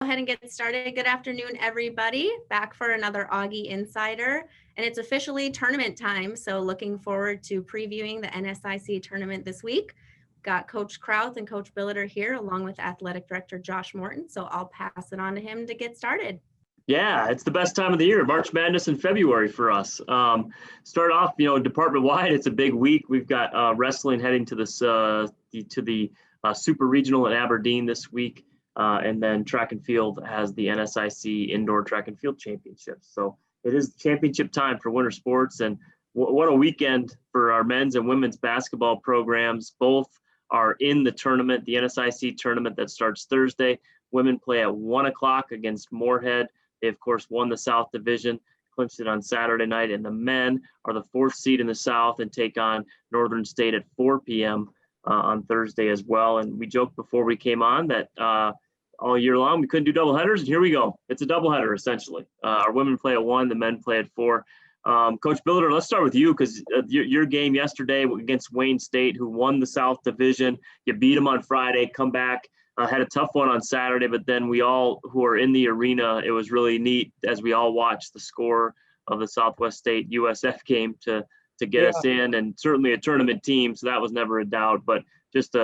ahead and get started. Good afternoon, everybody. Back for another Augie Insider, and it's officially tournament time. So looking forward to previewing the NSIC tournament this week. Got Coach Krauth and Coach Billeter here, along with Athletic Director Josh Morton. So I'll pass it on to him to get started. Yeah, it's the best time of the year, March Madness in February for us. Start off, department-wide, it's a big week. We've got wrestling heading to this the Super Regional in Aberdeen this week, and then track and field has the NSIC Indoor Track and Field Championships. So it is championship time for winter sports, and what a weekend for our men's and women's basketball programs. Both are in the tournament, the NSIC tournament that starts Thursday. Women play at 1 o'clock against Moorhead. They, of course, won the South Division, clinched it on Saturday night, and the men are the 4th seed in the South and take on Northern State at 4 p.m. On Thursday as well. And we joked before we came on that all year long we couldn't do doubleheaders, and here we go. It's a doubleheader, essentially. Our women play at 1, the men play at 4. Coach Billeter, let's start with you, because your game yesterday against Wayne State, who won the South Division, you beat them on Friday, come back. Had a tough one on Saturday, but then we all who are in the arena, it was really neat as we all watched the score of the Southwest State USF game to get us in, and certainly a tournament team, so that was never a doubt. But just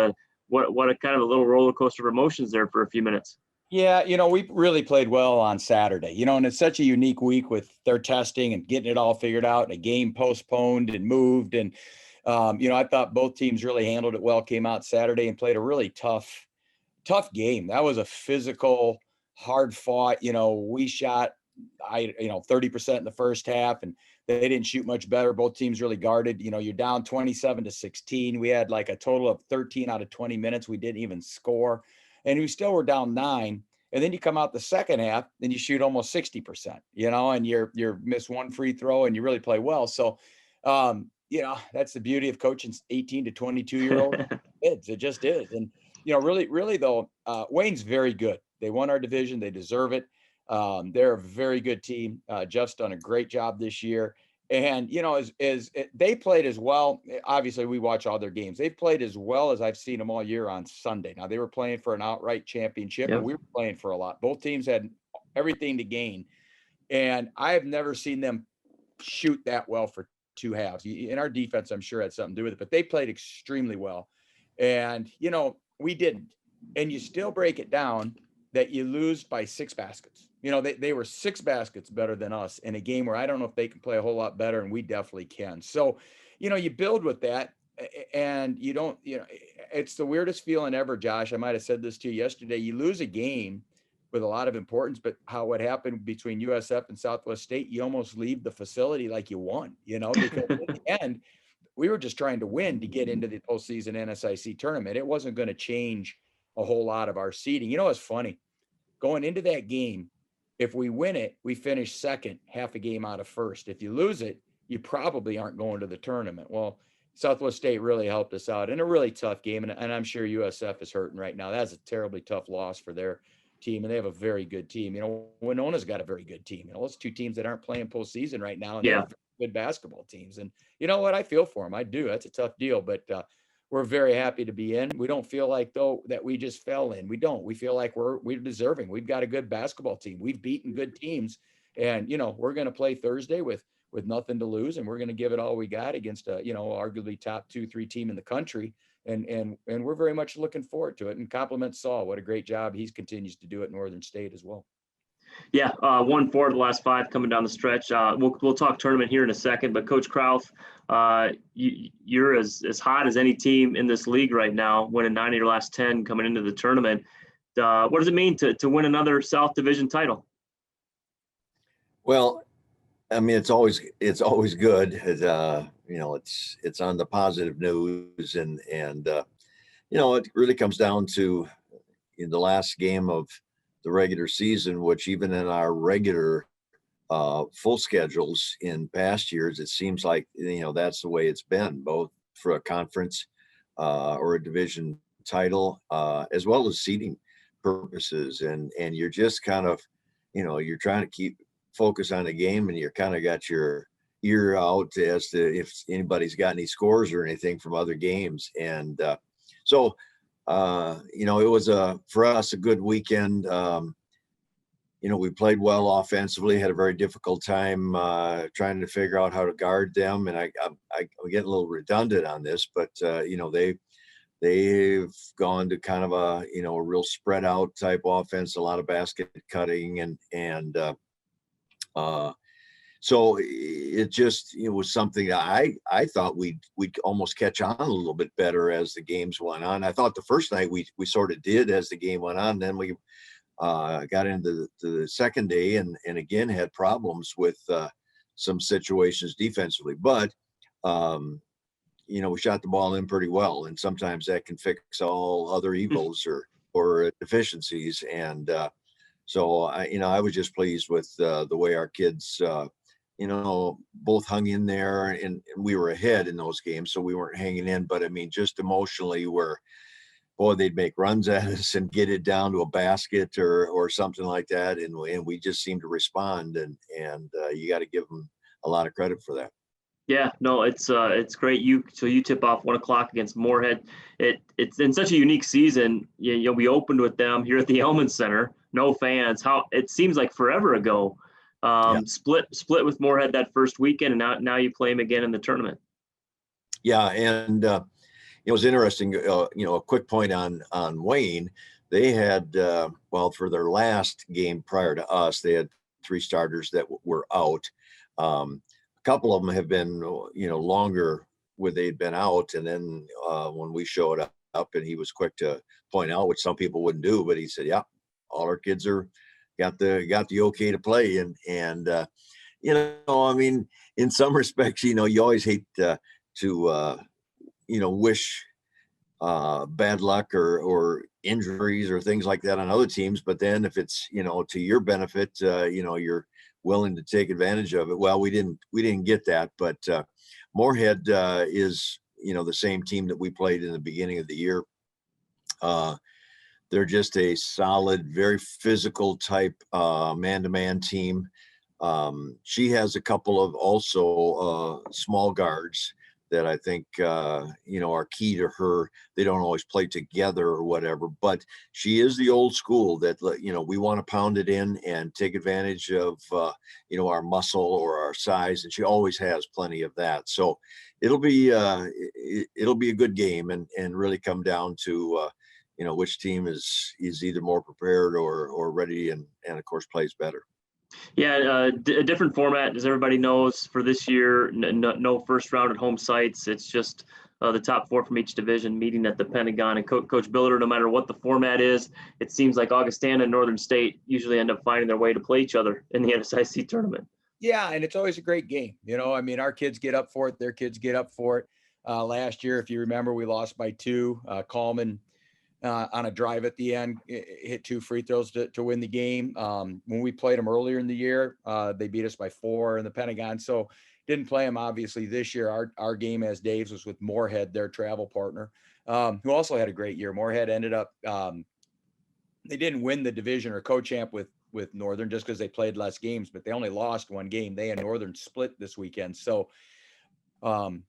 what a kind of a little roller coaster of emotions there for a few minutes. Yeah, we really played well on Saturday, and it's such a unique week with their testing and getting it all figured out, and a game postponed and moved. And, I thought both teams really handled it well, came out Saturday and played a really tough game. That was a physical, hard fought. We shot 30% in the first half, and they didn't shoot much better. Both teams really guarded. You're down 27-16. We had like a total of 13 out of 20 minutes. We didn't even score, and we still were down 9. And then you come out the second half and you shoot almost 60%, and you're miss one free throw and you really play well. So, that's the beauty of coaching 18 to 22-year-old kids. It just is. And, really though, Wayne's very good. They won our division. They deserve it. They're a very good team. Jeff's done a great job this year. And, as they played as well, obviously we watch all their games. They've played as well as I've seen them all year on Sunday. Now, they were playing for an outright championship, and we were playing for a lot. Both teams had everything to gain. And I have never seen them shoot that well for 2 halves. In our defense, I'm sure had something to do with it, but they played extremely well. And, we didn't. And you still break it down that you lose by 6 baskets. They were 6 baskets better than us in a game where I don't know if they can play a whole lot better, and we definitely can. So, you build with that, and you don't, it's the weirdest feeling ever, Josh. I might have said this to you yesterday. You lose a game with a lot of importance, but what happened between USF and Southwest State, you almost leave the facility like you won, because in the end, we were just trying to win to get into the postseason NSIC tournament. It wasn't going to change a whole lot of our seeding. It's funny. Going into that game, if we win it, we finish second, half a game out of first. If you lose it, you probably aren't going to the tournament. Well, Southwest State really helped us out in a really tough game, and I'm sure USF is hurting right now. That's a terribly tough loss for their team, and they have a very good team. Winona's got a very good team. Those 2 teams that aren't playing postseason right now, and they're good basketball teams. And you know what? I feel for them. I do. That's a tough deal, but we're very happy to be in. We don't feel like, though, that we just fell in. We don't. We feel like we're deserving. We've got a good basketball team. We've beaten good teams, and we're going to play Thursday with nothing to lose, and we're going to give it all we got against a arguably top 2-3 team in the country. And we're very much looking forward to it. And compliment Saul. What a great job he continues to do at Northern State as well. Yeah, 1-4 the last 5 coming down the stretch. We'll talk tournament here in a second, but Coach Krauth, you're as hot as any team in this league right now, winning 9 of your last 10 coming into the tournament. What does it mean to win another South Division title? Well, I mean, it's always good. It's on the positive news, and it really comes down to in the last game of the regular season, which even in our regular full schedules in past years, it seems like, that's the way it's been, both for a conference or a division title, as well as seeding purposes. And you're just kind of, you're trying to keep focus on the game, and you're kind of got your ear out as to if anybody's got any scores or anything from other games. And so it was for us a good weekend. we played well offensively, had a very difficult time trying to figure out how to guard them. And I'm getting a little redundant on this, but they've gone to kind of a real spread out type offense, a lot of basket cutting, and so it was something that I thought we'd almost catch on a little bit better as the games went on. I thought the first night we sort of did as the game went on. Then we got into the second day and again had problems with some situations defensively. But we shot the ball in pretty well, and sometimes that can fix all other evils or deficiencies. And so I was just pleased with the way our kids both hung in there, and we were ahead in those games, so we weren't hanging in. But I mean, just emotionally, they'd make runs at us and get it down to a basket or something like that, and we just seemed to respond, and you got to give them a lot of credit for that. Yeah, no, it's great. You tip off 1 o'clock against Moorhead. It's in such a unique season. We opened with them here at the Elman Center, no fans. How it seems like forever ago. Split with Moorhead that first weekend, and now you play them again in the tournament. Yeah, and it was interesting. A quick point on Wayne. They had for their last game prior to us, they had 3 starters that were out. A couple of them have been longer where they'd been out, and then when we showed up, and he was quick to point out, which some people wouldn't do, but he said, "Yeah, all our kids got the okay to play," and I mean, in some respects, you always hate to wish bad luck or injuries or things like that on other teams, but then if it's to your benefit, you're willing to take advantage of it. Well, we didn't get that, but Moorhead is the same team that we played in the beginning of the year. They're just a solid, very physical type man-to-man team. She has a couple of also small guards that I think are key to her. They don't always play together or whatever, but she is the old school that we want to pound it in and take advantage of our muscle or our size, and she always has plenty of that. So it'll be a good game and really come down to which team is either more prepared or ready and of course plays better. Yeah, a different format, as everybody knows, for this year. No first round at home sites. It's just the top 4 from each division meeting at the Pentagon. And Coach Billeter, no matter what the format is, it seems like Augustana and Northern State usually end up finding their way to play each other in the NSIC tournament. Yeah, and it's always a great game. I mean, our kids get up for it. Their kids get up for it. Last year, if you remember, we lost by 2. Coleman on a drive at the end, hit 2 free throws to win the game. When we played them earlier in the year, they beat us by 4 in the Pentagon. So didn't play them obviously this year. Our game as Dave's was with Moorhead, their travel partner, who also had a great year. Moorhead ended up, they didn't win the division or co-champ with Northern just because they played less games, but they only lost 1 game. They and Northern split this weekend. So, it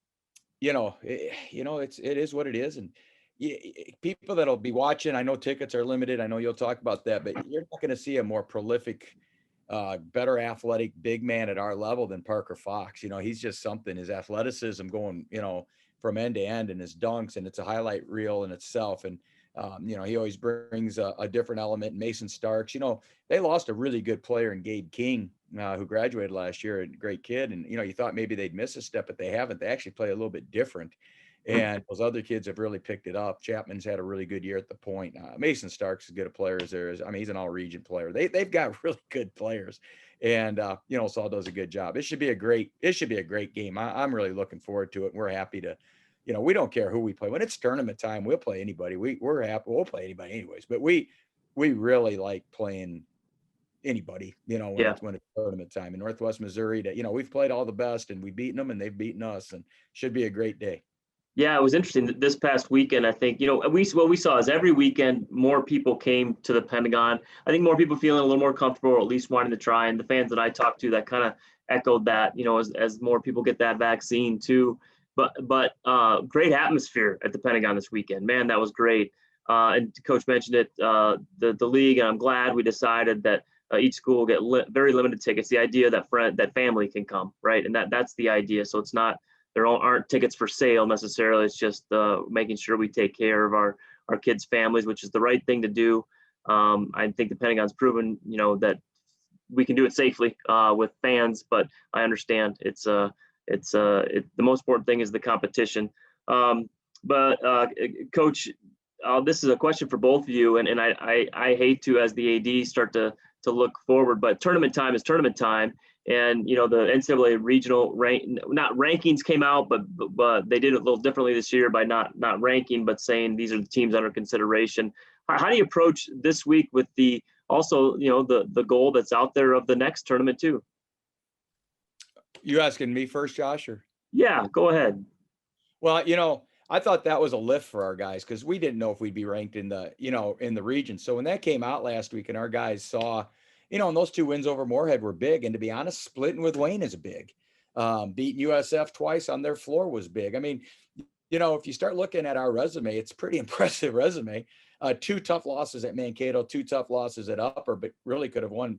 is what it is. And people that'll be watching, I know tickets are limited. I know you'll talk about that, but you're not going to see a more prolific, better athletic big man at our level than Parker Fox. He's just something. His athleticism going, from end to end, and his dunks, and it's a highlight reel in itself. And he always brings a different element. Mason Starks, they lost a really good player in Gabe King, who graduated last year, a great kid. And you thought maybe they'd miss a step, but they haven't. They actually play a little bit different. And those other kids have really picked it up. Chapman's had a really good year at the point. Mason Starks is as good a player as there is. I mean, he's an all-region player. They've got really good players, and Saul does a good job. It should be a great game. I'm really looking forward to it. We're happy to, we don't care who we play. When it's tournament time, we'll play anybody. We're happy. We'll play anybody anyways. But we really like playing anybody. When it's tournament time. In Northwest Missouri, we've played all the best, and we've beaten them, and they've beaten us, and should be a great day. Yeah, it was interesting this past weekend. I think, what we saw is every weekend more people came to the Pentagon. I think more people feeling a little more comfortable, or at least wanting to try. And the fans that I talked to, that kind of echoed that, as more people get that vaccine too. But great atmosphere at the Pentagon this weekend. Man, that was great. and Coach mentioned it, the league, and I'm glad we decided that each school will get very limited tickets. The idea that family can come, right? And that's the idea. So it's not, aren't tickets for sale necessarily. It's just making sure we take care of our kids' families, which is the right thing to do. I think the Pentagon's proven, that we can do it safely with fans, but I understand the most important thing is the competition. But Coach, this is a question for both of you, and I hate to, as the AD, start to look forward, but tournament time is tournament time. And, the NCAA regional rankings came out, but they did it a little differently this year by not ranking, but saying these are the teams under consideration. How do you approach this week with the goal that's out there of the next tournament too? You asking me first, Josh, or? Yeah, go ahead. Well, I thought that was a lift for our guys because we didn't know if we'd be ranked in the region. So when that came out last week and our guys saw, and those 2 wins over Moorhead were big. And to be honest, splitting with Wayne is big. Beating USF twice on their floor was big. I mean, if you start looking at our resume, it's a pretty impressive resume. 2 tough losses at Mankato, 2 tough losses at Upper, but really could have won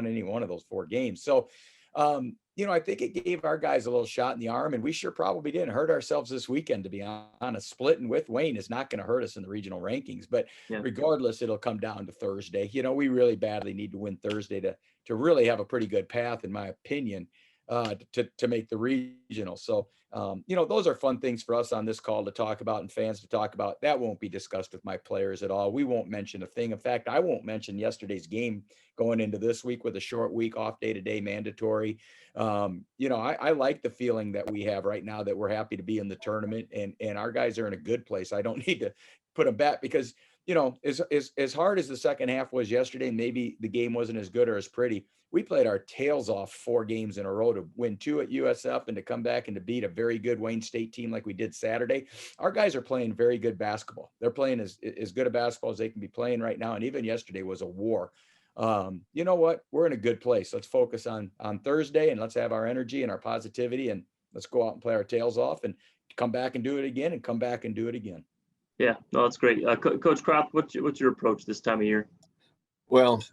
any one of those 4 games. So, I think it gave our guys a little shot in the arm, and we sure probably didn't hurt ourselves this weekend, to be honest. Splitting with Wayne is not going to hurt us in the regional rankings, but regardless, it'll come down to Thursday. We really badly need to win Thursday to really have a pretty good path, in my opinion, to make the regional. So, those are fun things for us on this call to talk about and fans to talk about. That won't be discussed with my players at all. We won't mention a thing. In fact, I won't mention yesterday's game going into this week with a short week, off day today, mandatory. I like the feeling that we have right now that we're happy to be in the tournament and our guys are in a good place. I don't need to put them back because, as hard as the second half was yesterday, maybe the game wasn't as good or as pretty. We played our tails off 4 games in a row to win 2 at USF and to come back and to beat a very good Wayne State team like we did Saturday. Our guys are playing very good basketball. They're playing as good a basketball as they can be playing right now. And even yesterday was a war. You know what? We're in a good place. Let's focus on Thursday and let's have our energy and our positivity and let's go out and play our tails off and come back and do it again and come back and do it again. Yeah, no, that's great. Coach Krauth, what's your approach this time of year? Well,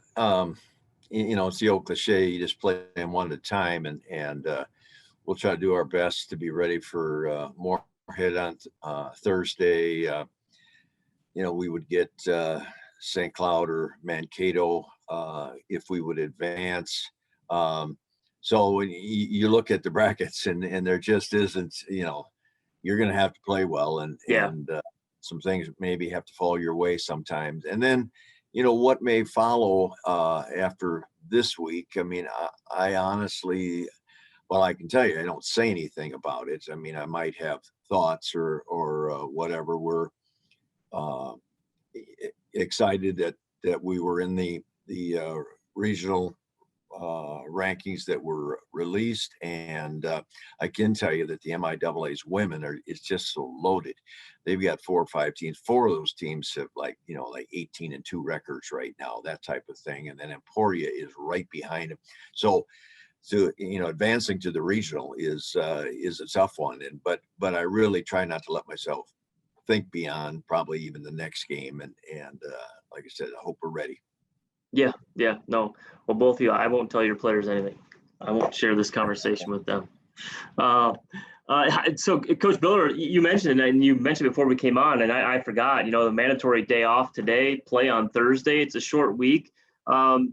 it's the old cliche, you just play them one at a time and we'll try to do our best to be ready for Moorhead on Thursday. We would get St. Cloud or Mankato if we would advance. So when you look at the brackets and there just isn't, you're going to have to play well and some things maybe have to fall your way sometimes. And then, what may follow after this week. I mean, I honestly, well, I can tell you, I don't say anything about it. I mean, I might have thoughts or whatever. We're excited that we were in the regional rankings that were released, and I can tell you that the MIAA's women is just so loaded. They've got 4 or 5 teams. 4 of those teams have like 18-2 records right now, that type of thing, and then Emporia is right behind them. So advancing to the regional is a tough one, but I really try not to let myself think beyond probably even the next game, and like I said, I hope we're ready. Yeah, no. Well, both of you, I won't tell your players anything. I won't share this conversation with them. So, Coach Billeter, you mentioned, and you mentioned before we came on, and I forgot, the mandatory day off today, play on Thursday. It's a short week. How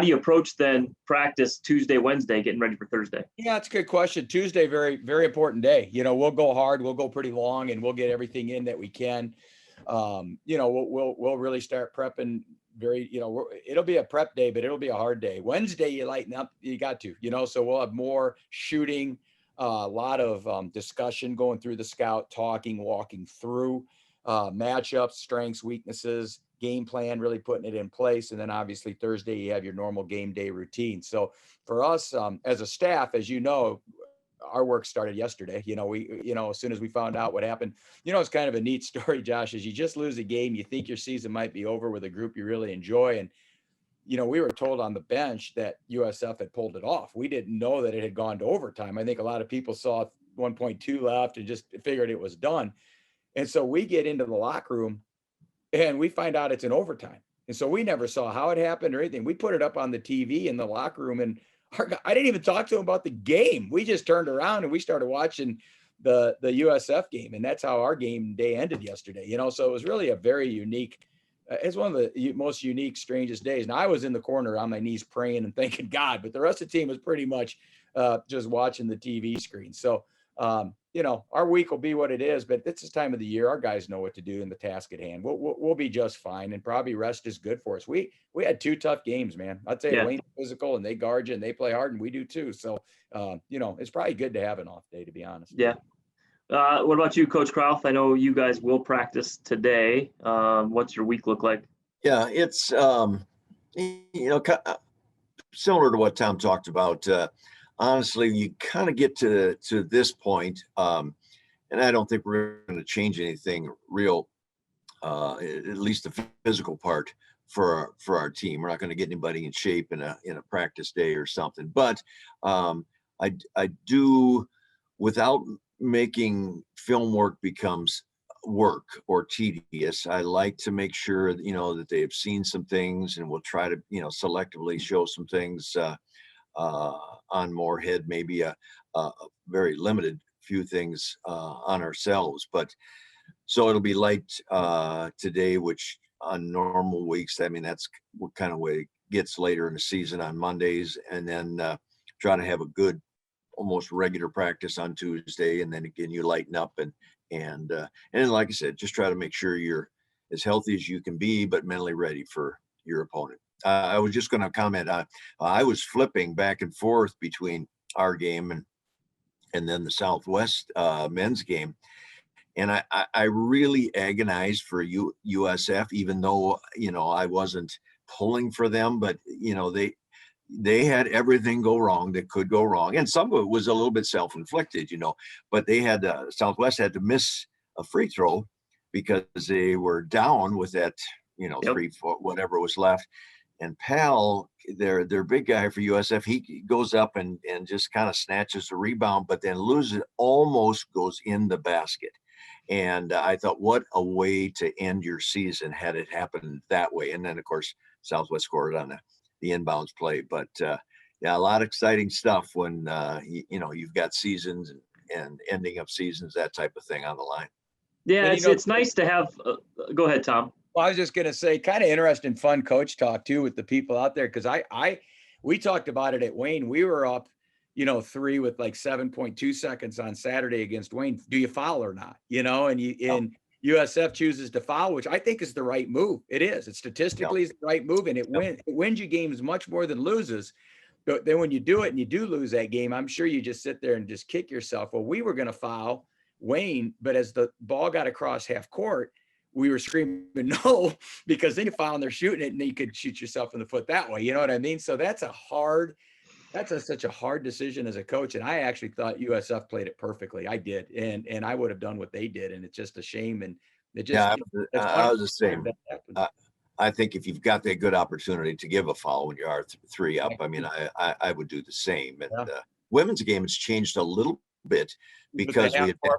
do you approach then practice Tuesday, Wednesday, getting ready for Thursday? Yeah, it's a good question. Tuesday, very, very important day. We'll go hard, we'll go pretty long, and we'll get everything in that we can. We'll really start prepping it'll be a prep day, but it'll be a hard day. Wednesday, you lighten up, you got to, so we'll have more shooting, a lot of discussion going through the scout, talking, walking through matchups, strengths, weaknesses, game plan, really putting it in place. And then obviously Thursday, you have your normal game day routine. So for us as a staff, as our work started yesterday. As soon as we found out what happened, it's kind of a neat story, Josh, is you just lose a game. You think your season might be over with a group you really enjoy. And, we were told on the bench that USF had pulled it off. We didn't know that it had gone to overtime. I think a lot of people saw 1.2 left and just figured it was done. And so we get into the locker room and we find out it's in overtime. And so we never saw how it happened or anything. We put it up on the TV in the locker room, and I didn't even talk to him about the game. We just turned around and we started watching the USF game. And that's how our game day ended yesterday, so it was really a very unique, it's one of the most unique, strangest days. And I was in the corner on my knees praying and thanking God, but the rest of the team was pretty much just watching the TV screen. So, our week will be what it is, but it's this time of the year. Our guys know what to do in the task at hand. We'll be just fine, and probably rest is good for us. We had 2 tough games, man. I'd say Wayne's physical and they guard you and they play hard, and we do too. So, it's probably good to have an off day, to be honest. Yeah. What about you, Coach Krauth? I know you guys will practice today. What's your week look like? Yeah, it's similar to what Tom talked about. Honestly, you kind of get to this point, and I don't think we're going to change anything real, at least the physical part for our team. We're not going to get anybody in shape in a practice day or something. But I do, without making film work becomes work or tedious, I like to make sure that they have seen some things, and we'll try to selectively show some things on Moorhead, maybe a very limited few things on ourselves. But so it'll be light today, which on normal weeks, I mean, that's what kind of way it gets later in the season on Mondays, and then try to have a good, almost regular practice on Tuesday, and then again you lighten up and like I said, just try to make sure you're as healthy as you can be, but mentally ready for your opponent. I was just going to comment on, I was flipping back and forth between our game and then the Southwest men's game, and I really agonized for USF, even though I wasn't pulling for them, but they had everything go wrong that could go wrong. And some of it was a little bit self-inflicted, but they had Southwest had to miss a free throw because they were down with that, 3 foot, whatever was left. And Pal, their big guy for USF, he goes up and just kind of snatches the rebound, but then loses it, almost goes in the basket. And I thought, what a way to end your season had it happened that way. And then, of course, Southwest scored on the inbounds play. But a lot of exciting stuff when you've got seasons and ending of seasons, that type of thing on the line. Yeah, it's nice to have. Go ahead, Tom. Well, I was just gonna say, kind of interesting, fun coach talk too with the people out there, because we talked about it at Wayne. We were up, 3 with like 7.2 seconds on Saturday against Wayne. Do you foul or not? And USF chooses to foul, which I think is the right move. It is. It statistically is the right move, and it wins you games much more than loses. But then when you do it and you do lose that game, I'm sure you just sit there and just kick yourself. Well, we were going to foul Wayne, but as the ball got across half court, we were screaming no, because then you foul and they're shooting it, and then you could shoot yourself in the foot that way. You know what I mean? So that's such a hard decision as a coach. And I actually thought USF played it perfectly. I did. And I would have done what they did. And it's just a shame. And it just, I was the same. I think if you've got that good opportunity to give a foul when you are 3 up, I mean, I would do the same. And women's game has changed a little bit because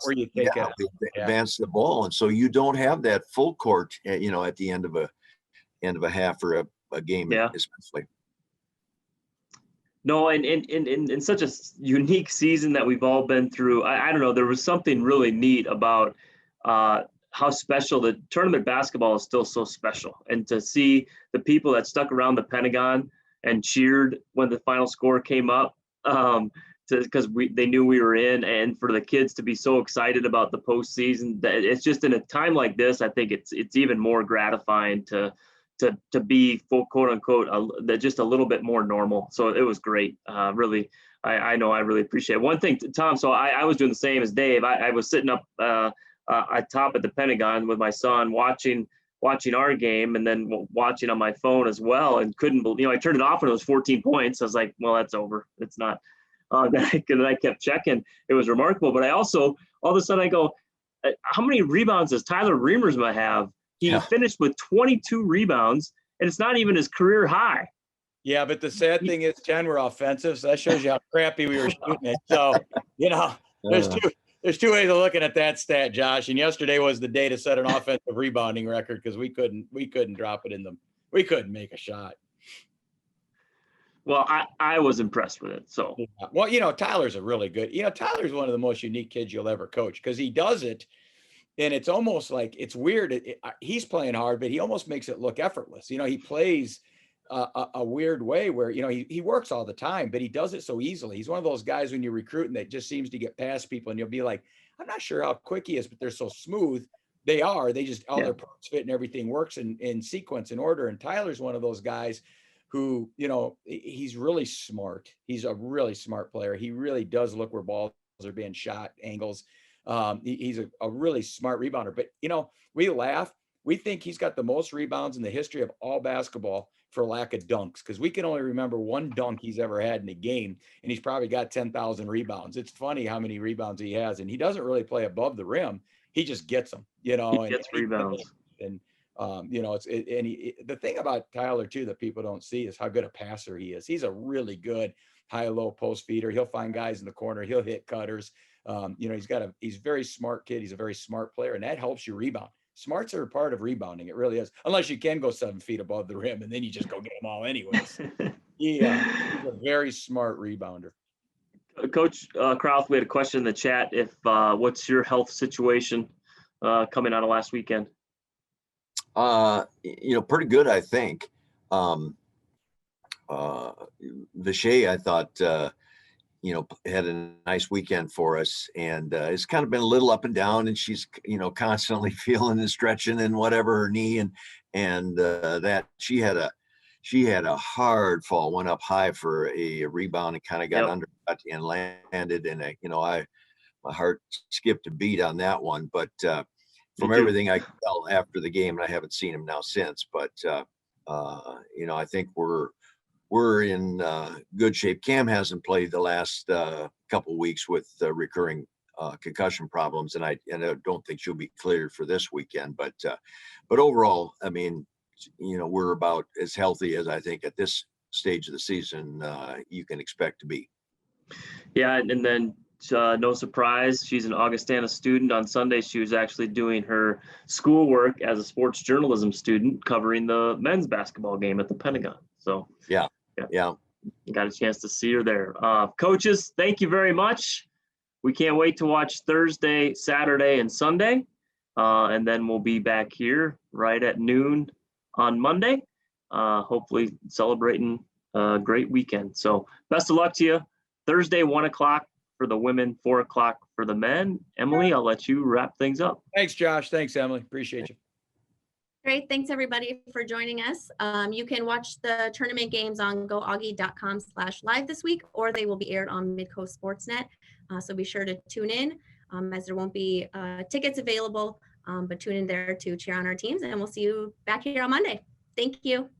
we advanced the ball. And so you don't have that full court, at the end of a half or a game, especially. No, and in such a unique season that we've all been through, I don't know, there was something really neat about how special the tournament basketball is still so special. And to see the people that stuck around the Pentagon and cheered when the final score came up, because they knew we were in, and for the kids to be so excited about the postseason, that it's just in a time like this, I think it's even more gratifying to be full, quote unquote, just a little bit more normal. So it was great. Really, I know I really appreciate it. One thing, Tom, so I was doing the same as Dave. I was sitting up atop at the Pentagon with my son watching our game, and then watching on my phone as well, and couldn't believe, I turned it off when it was 14 points. I was like, well, that's over. It's not. Then I kept checking. It was remarkable. But I also, all of a sudden I go, how many rebounds does Tyler Reamersma have? He finished with 22 rebounds, and it's not even his career high. Yeah, but the sad thing is, Ken, we're offensive, so that shows you how crappy we were shooting it. So, There's two ways of looking at that stat, Josh. And yesterday was the day to set an offensive rebounding record because we couldn't drop it in them. We couldn't make a shot. Well, I was impressed with it. So, yeah. Well, Tyler's a really good. Tyler's one of the most unique kids you'll ever coach because he does it, and it's almost like it's weird. He's playing hard, but he almost makes it look effortless. He plays a weird way where he works all the time, but he does it so easily. He's one of those guys when you're recruiting that just seems to get past people, and you'll be like, I'm not sure how quick he is, but they're so smooth. They are. They just all their parts fit and everything works in sequence and order. And Tyler's one of those guys who, he's really smart. He's a really smart player. He really does look where balls are being shot, angles. He's a really smart rebounder. But, we laugh. We think he's got the most rebounds in the history of all basketball for lack of dunks, because we can only remember one dunk he's ever had in a game, and he's probably got 10,000 rebounds. It's funny how many rebounds he has, and he doesn't really play above the rim. He just gets them, he gets rebounds. And the thing about Tyler too that people don't see is how good a passer he is. He's a really good high-low post feeder. He'll find guys in the corner. He'll hit cutters. He's a very smart kid. He's a very smart player, and that helps you rebound. Smarts are a part of rebounding. It really is, unless you can go 7 feet above the rim, and then you just go get them all anyways. He's a very smart rebounder. Coach Krauth, we had a question in the chat. What's your health situation coming out of last weekend? Pretty good, I think. Vishay, I thought, had a nice weekend for us, and it's kind of been a little up and down, and she's, constantly feeling and stretching and whatever her knee, and that she had a hard fall, went up high for a rebound and kind of got undercut and landed, and my heart skipped a beat on that one, but from everything I could tell after the game, and I haven't seen him now since, but I think we're in good shape. Cam hasn't played the last couple weeks with recurring concussion problems, and I don't think she'll be cleared for this weekend. But overall, I mean, we're about as healthy as I think at this stage of the season you can expect to be. Yeah, and then no surprise, she's an Augustana student. On Sunday, she was actually doing her schoolwork as a sports journalism student, covering the men's basketball game at the Pentagon. So yeah. Got a chance to see her there. Coaches, thank you very much. We can't wait to watch Thursday, Saturday, and Sunday. And then we'll be back here right at noon on Monday, hopefully celebrating a great weekend. So best of luck to you. Thursday, 1 o'clock for the women, 4 o'clock for the men. Emily, I'll let you wrap things up. Thanks, Josh. Thanks, Emily. Appreciate you. Great. Thanks, everybody, for joining us. You can watch the tournament games on goaugie.com/live this week, or they will be aired on Midcoast Sportsnet. So be sure to tune in, as there won't be tickets available, but tune in there to cheer on our teams, and we'll see you back here on Monday. Thank you.